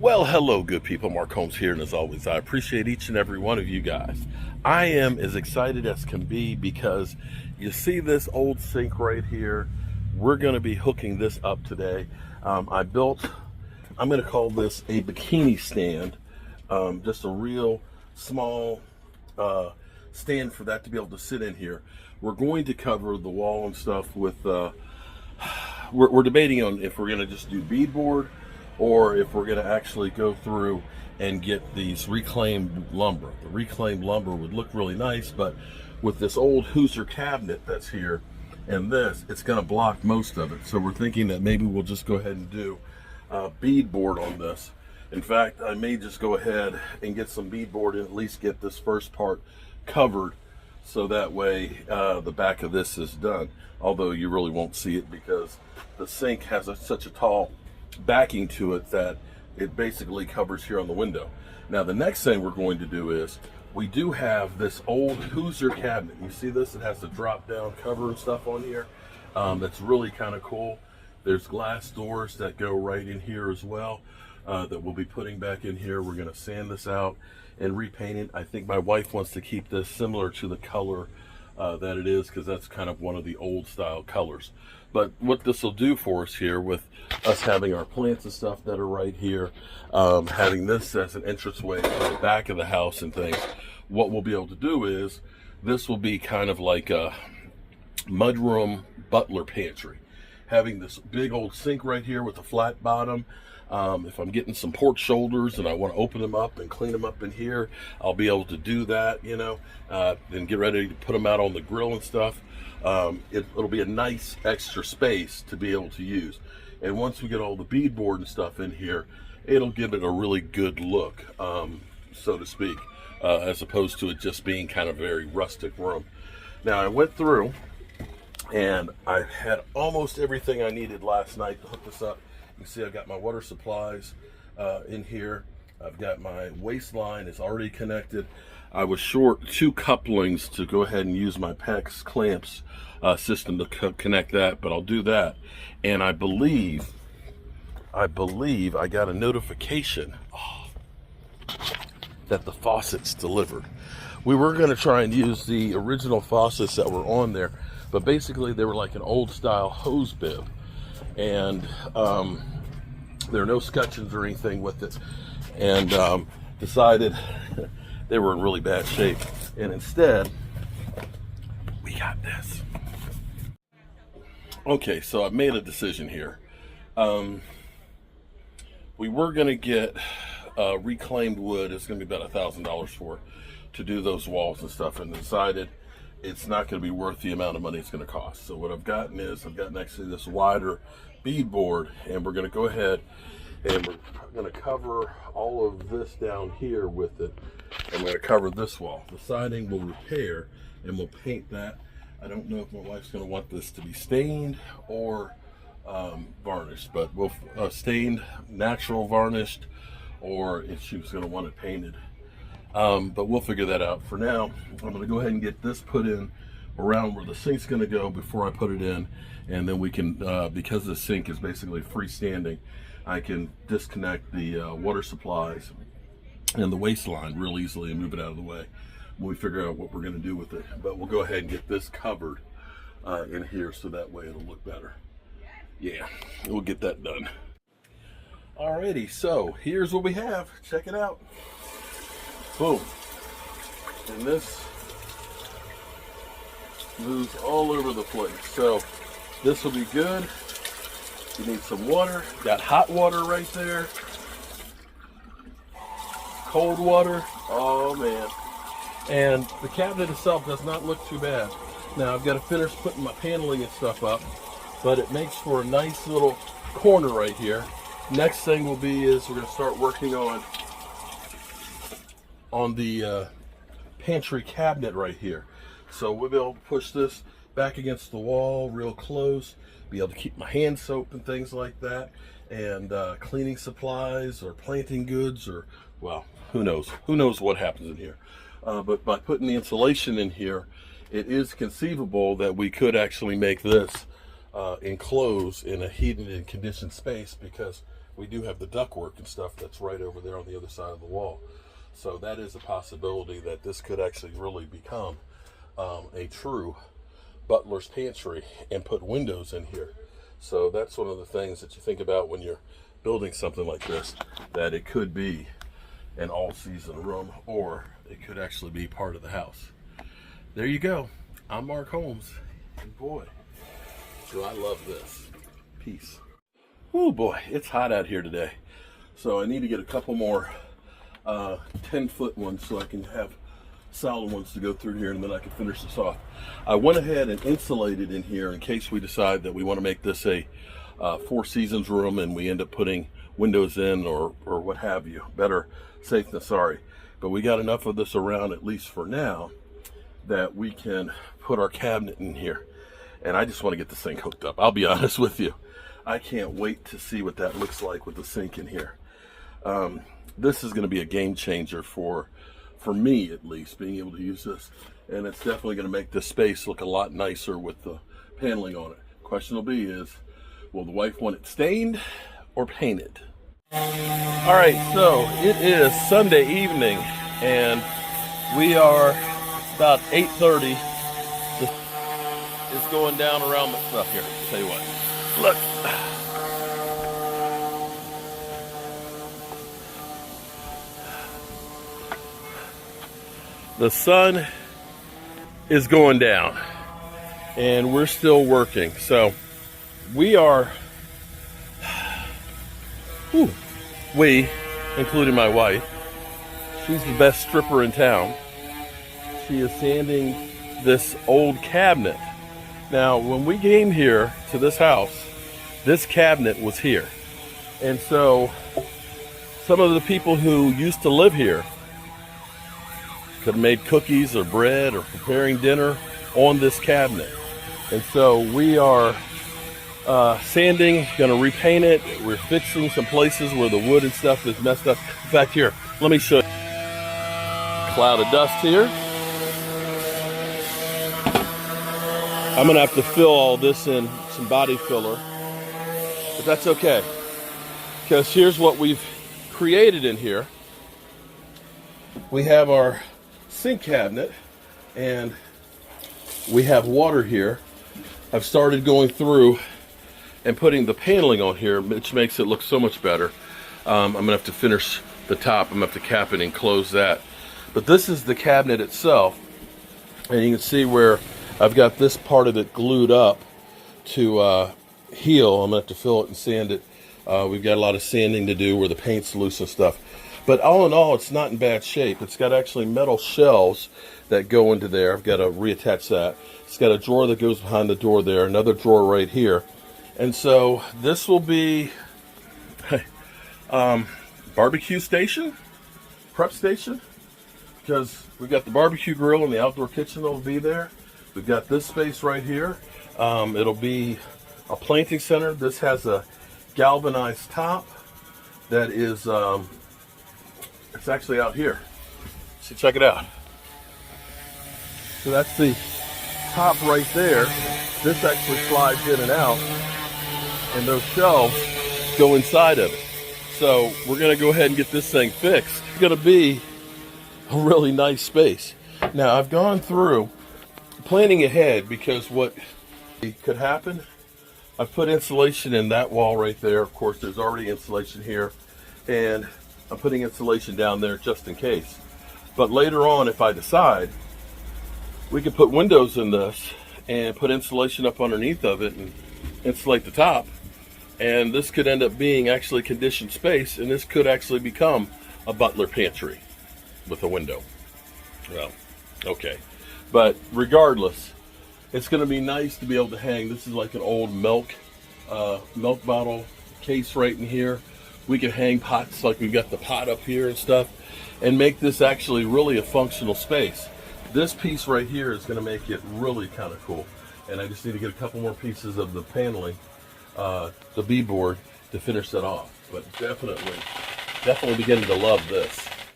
Well, hello, good people. Mark Holmes here, and as always, I appreciate each and every one of you guys. I am as excited as can be because you see this old sink right here. We're going to be hooking this up today. I'm going to call this a bikini stand, just a real small stand for that to be able to sit in here. We're going to cover the wall and stuff with, we're debating on if we're going to just do beadboard or if we're going to actually go through and get these reclaimed lumber. The reclaimed lumber would look really nice, but with this old Hoosier cabinet that's here and this, it's going to block most of it. So we're thinking that maybe we'll just go ahead and do beadboard on this. In fact, I may just go ahead and get some beadboard and at least get this first part covered, so that way the back of this is done. Although you really won't see it because the sink has such a tall backing to it that it basically covers here on the window. Now the next thing we're going to do is we do have this old Hoosier cabinet. You see this? It has the drop down cover and stuff on here. That's really kind of cool. There's glass doors that go right in here as well that we'll be putting back in here. We're going to sand this out and repaint it. I think my wife wants to keep this similar to the color that it is, because that's kind of one of the old style colors. But what this will do for us here, with us having our plants and stuff that are right here, having this as an entranceway to the back of the house and things, what we'll be able to do is this will be kind of like a mudroom butler pantry. Having this big old sink right here with a flat bottom. If I'm getting some porch shoulders and I want to open them up and clean them up in here, I'll be able to do that, you know, and get ready to put them out on the grill and stuff. It'll be a nice extra space to be able to use. And once we get all the beadboard and stuff in here, it'll give it a really good look, so to speak, as opposed to it just being kind of a very rustic room. Now I went through and I had almost everything I needed last night to hook this up. You can see I've got my water supplies in here. I've got my waistline is already connected. I was short 2 couplings to go ahead and use my PEX clamps system to connect that, but I'll do that. And I believe I got a notification that the faucet's delivered. We were going to try and use the original faucets that were on there, but basically they were like an old style hose bib, and there are no scutcheons or anything with it, and decided they were in really bad shape, and instead we got this. Okay, so I've made a decision here. We were going to get reclaimed wood. It's going to be about $1,000 for it to do those walls and stuff, and decided it's not going to be worth the amount of money it's going to cost. So what I've gotten is I've gotten actually this wider beadboard, and we're going to go ahead and we're going to cover all of this down here with it, and we're going to cover this wall. The siding we'll repair and we'll paint that. I don't know if my wife's going to want this to be stained or varnished, but we'll stained, natural varnished, or if she was going to want it painted. But we'll figure that out. For now, I'm going to go ahead and get this put in around where the sink's going to go before I put it in, and then we can, because the sink is basically freestanding, I can disconnect the water supplies and the waistline real easily and move it out of the way when we figure out what we're going to do with it. But we'll go ahead and get this covered in here, so that way it'll look better. Yeah, we'll get that done. Alrighty, so here's what we have. Check it out. Boom. And this moves all over the place. So this will be good. You need some water. Got hot water right there. Cold water. Oh man. And the cabinet itself does not look too bad. Now I've got to finish putting my paneling and stuff up, but it makes for a nice little corner right here. Next thing will be is we're going to start working on the pantry cabinet right here. So we'll be able to push this back against the wall real close, be able to keep my hand soap and things like that, and cleaning supplies or planting goods, or, well, who knows what happens in here. But by putting the insulation in here, it is conceivable that we could actually make this enclosed in a heated and conditioned space, because we do have the ductwork and stuff that's right over there on the other side of the wall. So that is a possibility that this could actually really become a true butler's pantry and put windows in here. So that's one of the things that you think about when you're building something like this, that it could be an all-season room, or it could actually be part of the house. There you go. I'm Mark Holmes, and boy, do I love this. Peace. Oh boy, it's hot out here today. So I need to get a couple more 10-foot ones so I can have solid ones to go through here, and then I can finish this off. I went ahead and insulated in here in case we decide that we want to make this a Four Seasons room and we end up putting windows in or what have you. Better safe than sorry. But we got enough of this around, at least for now, that we can put our cabinet in here. And I just want to get this thing hooked up. I'll be honest with you. I can't wait to see what that looks like with the sink in here. This is going to be a game changer for me, at least, being able to use this. And it's definitely going to make this space look a lot nicer with the paneling on it. Question will be is, will the wife want it stained or painted? All right, so it is Sunday evening, and we are about 8:30. It's going down around the stuff here. I'll tell you what. Look. The sun is going down, and we're still working. So we are, we, including my wife, she's the best stripper in town. She is sanding this old cabinet. Now, when we came here to this house, this cabinet was here. And so some of the people who used to live here could have made cookies or bread or preparing dinner on this cabinet. And so we are sanding, gonna repaint it. We're fixing some places where the wood and stuff is messed up. In fact, here, let me show you. Cloud of dust here. I'm gonna have to fill all this in some body filler, but that's okay, because here's what we've created in here. We have our sink cabinet, and we have water here. I've started going through and putting the paneling on here, which makes it look so much better. I'm gonna have to finish the top. I'm gonna have to cap it and close that. But this is the cabinet itself, and you can see where I've got this part of it glued up to heal. I'm gonna have to fill it and sand it. We've got a lot of sanding to do where the paint's loose and stuff. But all in all, it's not in bad shape. It's got actually metal shelves that go into there. I've got to reattach that. It's got a drawer that goes behind the door there, another drawer right here. And so this will be barbecue station, prep station, because we've got the barbecue grill and the outdoor kitchen that will be there. We've got this space right here. It'll be a planting center. This has a galvanized top that is, it's actually out here. So check it out. So that's the top right there. This actually slides in and out, and those shelves go inside of it. So we're gonna go ahead and get this thing fixed. It's gonna be a really nice space. Now I've gone through planning ahead, because what could happen, I've put insulation in that wall right there. Of course, there's already insulation here, and I'm putting insulation down there just in case. But later on, if I decide, we could put windows in this and put insulation up underneath of it and insulate the top, and this could end up being actually conditioned space, and this could actually become a butler pantry with a window. Well, okay. But regardless, it's going to be nice to be able to hang. This is like an old milk bottle case right in here. We can hang pots, like we've got the pot up here and stuff, and make this actually really a functional space. This piece right here is going to make it really kind of cool. And I just need to get a couple more pieces of the paneling, the beadboard, to finish that off. But definitely beginning to love this.